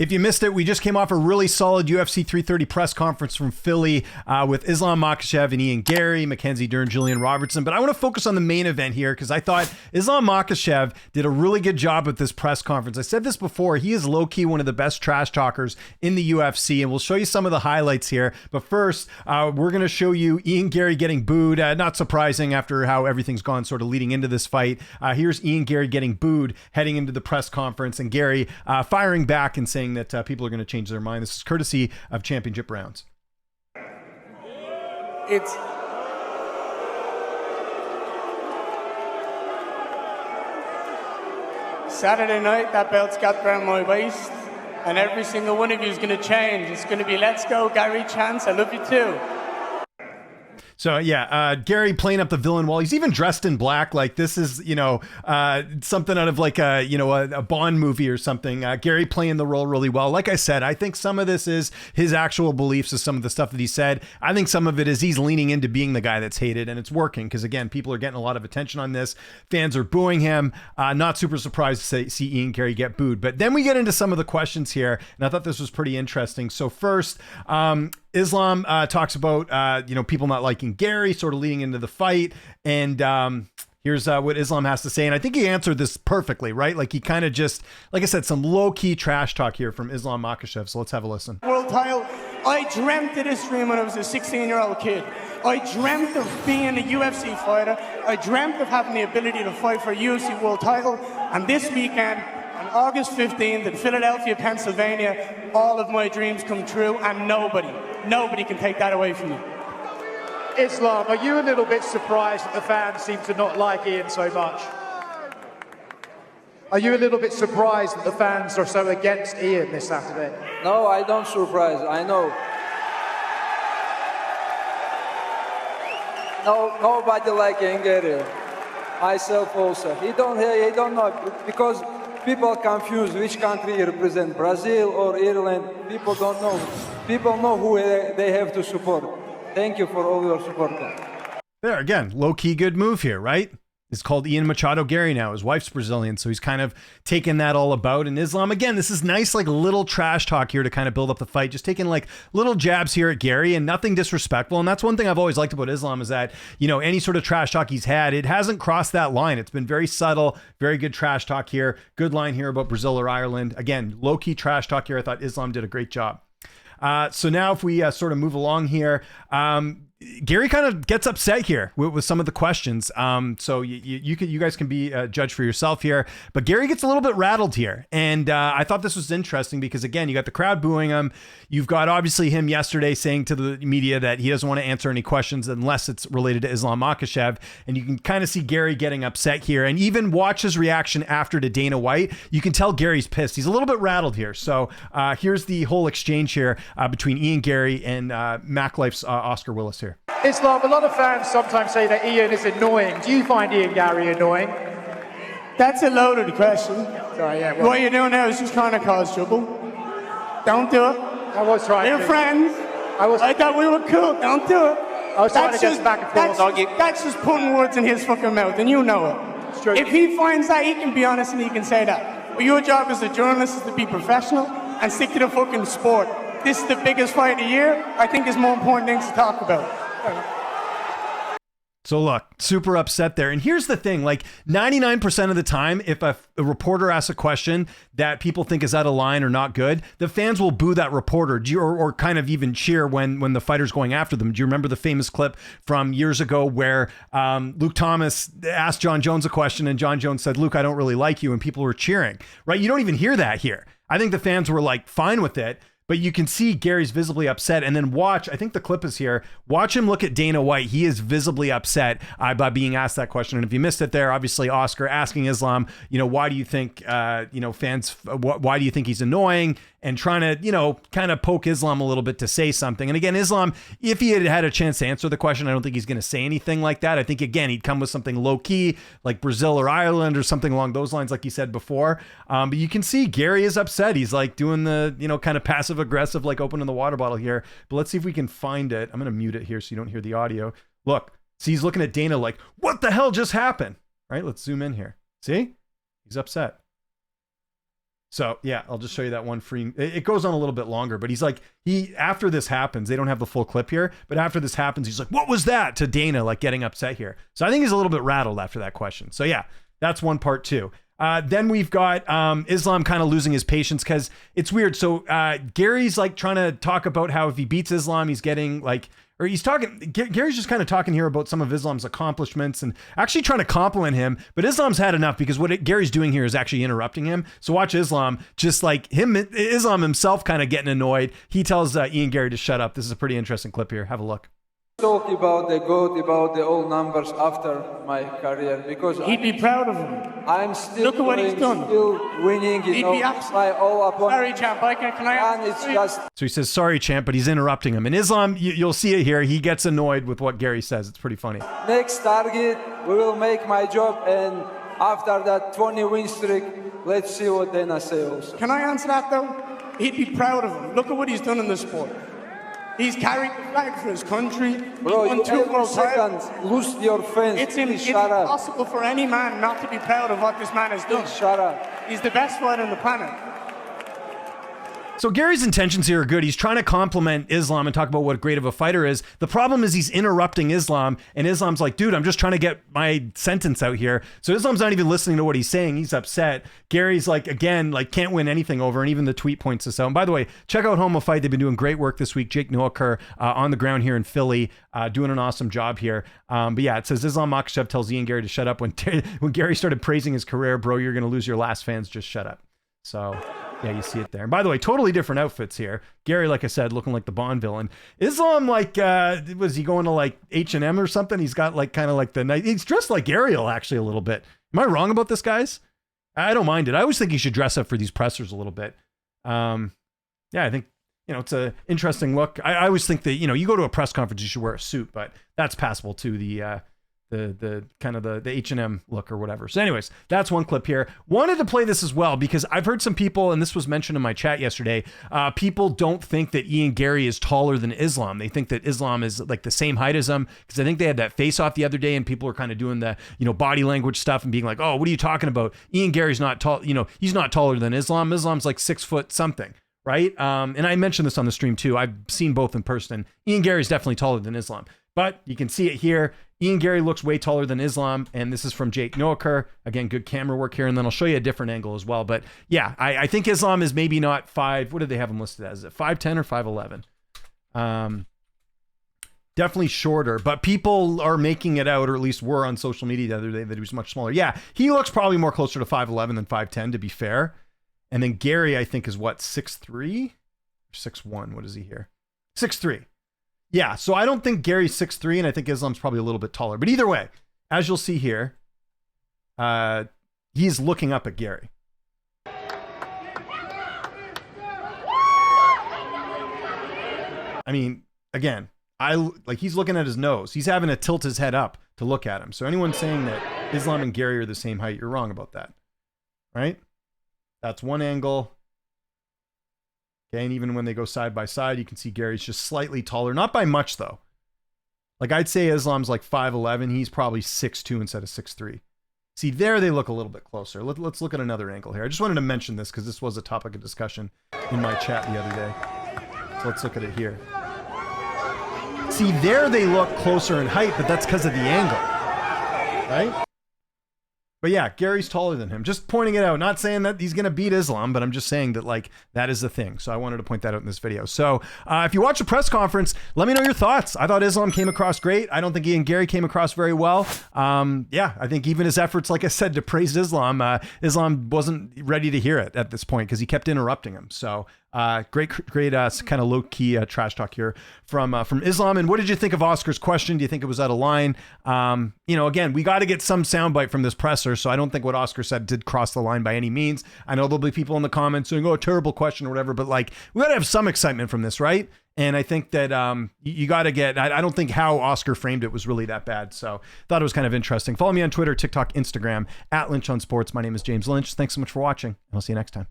If you missed it, we just came off a really solid UFC 330 press conference from Philly with Islam Makhachev and Ian Garry, Mackenzie Dern, Julian Robertson. But I want to focus on the main event here because I thought Islam Makhachev did a really good job at this press conference. I said this before, he is low-key one of the best trash talkers in the UFC, and we'll show you some of the highlights here. But first, we're going to show you Ian Garry getting booed. Not surprising after how everything's gone sort of leading into this fight. Here's Ian Garry getting booed heading into the press conference, and Garry firing back and saying that people are going to change their mind. This is courtesy of Championship Rounds. It's Saturday night, that belt's got around my waist, and every single one of you is going to change. It's going to be, let's go, Garry Chance, I love you too. So yeah, Garry playing up the villain wall. He's even dressed in black. Like this is, something out of like a Bond movie or something. Garry playing the role really well. Like I said, I think some of this is his actual beliefs of some of the stuff that he said. I think some of it is he's leaning into being the guy that's hated, and it's working because again, people are getting a lot of attention on this. Fans are booing him. Not super surprised to see Ian Garry get booed. But then we get into some of the questions here, and I thought this was pretty interesting. So first, Islam talks about people not liking Garry, sort of leading into the fight, and here's what Islam has to say, and I think he answered this perfectly, right? Like he kind of just, like I said, some low-key trash talk here from Islam Makhachev. So let's have a listen. World title. I dreamt of this dream when I was a 16-year-old kid. I dreamt of being a UFC fighter. I dreamt of having the ability to fight for a UFC world title, and this weekend, on August 15th in Philadelphia, Pennsylvania, all of my dreams come true, and nobody can take that away from me. Islam, are you a little bit surprised that the fans seem to not like Ian so much? Are you a little bit surprised that the fans are so against Ian this Saturday? No, I don't surprise. I know. No, nobody like Ian Garry. Myself also. He don't know because people confuse which country represent, Brazil or Ireland. People don't know. People know who they have to support. Thank you for all your support. There again, low-key good move here, right? It's called Ian Machado Garry now. His wife's Brazilian, so he's kind of taking that all about. And Islam, again, this is nice, like little trash talk here to kind of build up the fight. Just taking like little jabs here at Garry and nothing disrespectful. And that's one thing I've always liked about Islam is that, any sort of trash talk he's had, it hasn't crossed that line. It's been very subtle, very good trash talk here. Good line here about Brazil or Ireland. Again, low-key trash talk here. I thought Islam did a great job. So now if we sort of move along here, Garry kind of gets upset here with some of the questions. So you guys can be judged for yourself here, but Garry gets a little bit rattled here. And I thought this was interesting because again, you got the crowd booing him. You've got obviously him yesterday saying to the media that he doesn't want to answer any questions unless it's related to Islam Makhachev. And you can kind of see Garry getting upset here and even watch his reaction after to Dana White. You can tell Gary's pissed. He's a little bit rattled here. So here's the whole exchange here between Ian Garry and MacLife's Oscar Willis here. Islam, a lot of fans sometimes say that Ian is annoying. Do you find Ian Garry annoying? That's a loaded question. Sorry, yeah. Well, what you're doing now is just trying to cause trouble. Don't do it. I was trying. We're friends. I thought we were cool. Don't do it. I was trying to get back and forth. That's just putting words in his fucking mouth, and you know it. It's true. If he finds that, he can be honest and he can say that. But your job as a journalist is to be professional and stick to the fucking sport. This is the biggest fight of the year. I think there's more important things to talk about. So look, super upset there. And here's the thing, like 99% of the time, if a reporter asks a question that people think is out of line or not good, the fans will boo that reporter or kind of even cheer when the fighter's going after them. Do you remember the famous clip from years ago where Luke Thomas asked John Jones a question and John Jones said, "Luke, I don't really like you," and people were cheering, right? You don't even hear that here. I think the fans were like fine with it. But you can see Gary's visibly upset, and then watch, I think the clip is here, watch him look at Dana White. He is visibly upset by being asked that question. And if you missed it there, obviously Oscar asking Islam, why do you think, fans, why do you think he's annoying? And trying to, kind of poke Islam a little bit to say something. And again, Islam, if he had had a chance to answer the question, I don't think he's going to say anything like that. I think, again, he'd come with something low key, like Brazil or Ireland or something along those lines, like he said before. But you can see Garry is upset. He's like doing the, kind of passive aggressive, like opening the water bottle here. But let's see if we can find it. I'm going to mute it here so you don't hear the audio. Look, see, he's looking at Dana like, what the hell just happened? All right, let's zoom in here. See? He's upset. So yeah, I'll just show you that one free. It goes on a little bit longer, but he's like, after this happens, they don't have the full clip here, but after this happens, he's like, what was that, to Dana, like getting upset here. So I think he's a little bit rattled after that question. So yeah, that's one part too. Then we've got Islam kind of losing his patience because it's weird. So Gary's like trying to talk about how if he beats Islam, he's getting like, or he's talking, Gary's just kind of talking here about some of Islam's accomplishments and actually trying to compliment him, but Islam's had enough because what Gary's doing here is actually interrupting him. So watch Islam, just like Islam himself kind of getting annoyed. He tells Ian Garry to shut up. This is a pretty interesting clip here. Have a look. Talk about the GOAT, about the old numbers after my career because He'd be proud of him. I'm still Look at what he's done. still winning. He'd be by all opponents. Sorry, champ. Can I? And it's just So he says, sorry, champ, but he's interrupting him. And Islam, you'll see it here. He gets annoyed with what Garry says. It's pretty funny. next target. We will make my job, and after that 20 win streak, let's see what Dana say also. Can I answer that though? He'd be proud of him. Look at what he's done in the sport. He's carried the flag for his country. Bro, He's won you 2 every world second titles. lose your fence. It's Please shut up. impossible for any man not to be proud of what this man has done. Please shut up. He's the best fighter on the planet. So Gary's intentions here are good. He's trying to compliment Islam and talk about what great of a fighter is. The problem is he's interrupting Islam, and Islam's like, dude, I'm just trying to get my sentence out here. So Islam's not even listening to what he's saying. He's upset. Gary's like, again, like can't win anything over, and even the tweet points this out. And by the way, check out Homo Fight. They've been doing great work this week. Jake Noaker on the ground here in Philly, doing an awesome job here. But yeah, it says Islam Makhachev tells Ian Garry to shut up. When Garry started praising his career, bro, you're going to lose your last fans. Just shut up. So yeah, you see it there. And by the way, totally different outfits here. Garry, like I said, looking like the Bond villain. Islam, like, was he going to like H&M or something? He's got like kind of like he's dressed like Ariel actually a little bit. Am I wrong about this, guys? I don't mind it. I always think he should dress up for these pressers a little bit. Yeah, I think, it's a interesting look. I always think that, you go to a press conference, you should wear a suit, but that's passable too. The kind of the H&M look or whatever. So anyways, that's one clip here. Wanted to play this as well because I've heard some people, and this was mentioned in my chat yesterday, people don't think that Ian Garry is taller than Islam. They think that Islam is like the same height as him because I think they had that face off the other day and people were kind of doing the, body language stuff and being like, oh, what are you talking about? Ian Garry's not tall, he's not taller than Islam. Islam's like 6 foot something. Right. And I mentioned this on the stream too. I've seen both in person. Ian Garry's definitely taller than Islam, but you can see it here. Ian Garry looks way taller than Islam. And this is from Jake Noaker. Again, good camera work here. And then I'll show you a different angle as well. But yeah, I think Islam is maybe not what did they have him listed as? Is it 5'10" or 5'11"? Definitely shorter, but people are making it out, or at least were on social media the other day, that he was much smaller. Yeah, he looks probably more closer to 5'11" than 5'10", to be fair. And then Garry, I think, is what, 6'3"? 6'1", what is he here? 6'3". Yeah, so I don't think Gary's 6'3", and I think Islam's probably a little bit taller. But either way, as you'll see here, he's looking up at Garry. I mean, again, he's looking at his nose. He's having to tilt his head up to look at him. So anyone saying that Islam and Garry are the same height, you're wrong about that. Right? That's one angle. Okay, and even when they go side by side, you can see Gary's just slightly taller. Not by much, though. Like, I'd say Islam's like 5'11". He's probably 6'2" instead of 6'3". See, there they look a little bit closer. Let's look at another angle here. I just wanted to mention this because this was a topic of discussion in my chat the other day. So let's look at it here. See, there they look closer in height, but that's because of the angle. Right? But yeah, Gary's taller than him. Just pointing it out. Not saying that he's going to beat Islam, but I'm just saying that, like, that is the thing. So I wanted to point that out in this video. So if you watch the press conference, let me know your thoughts. I thought Islam came across great. I don't think Ian Garry came across very well. Yeah, I think even his efforts, like I said, to praise Islam, Islam wasn't ready to hear it at this point because he kept interrupting him. So great kind of low-key trash talk here from Islam. And what did you think of Oscar's question? Do you think it was out of line? Again, we got to get some soundbite from this presser, so I don't think what Oscar said did cross the line by any means. I know there'll be people in the comments saying, oh, terrible question or whatever, but like, we got to have some excitement from this, right? And I think that you got to get, I don't think how Oscar framed it was really that bad. So thought it was kind of interesting. Follow me on Twitter, TikTok, Instagram, @Lynch on Sports. My name is James Lynch. Thanks so much for watching, and I'll see you next time.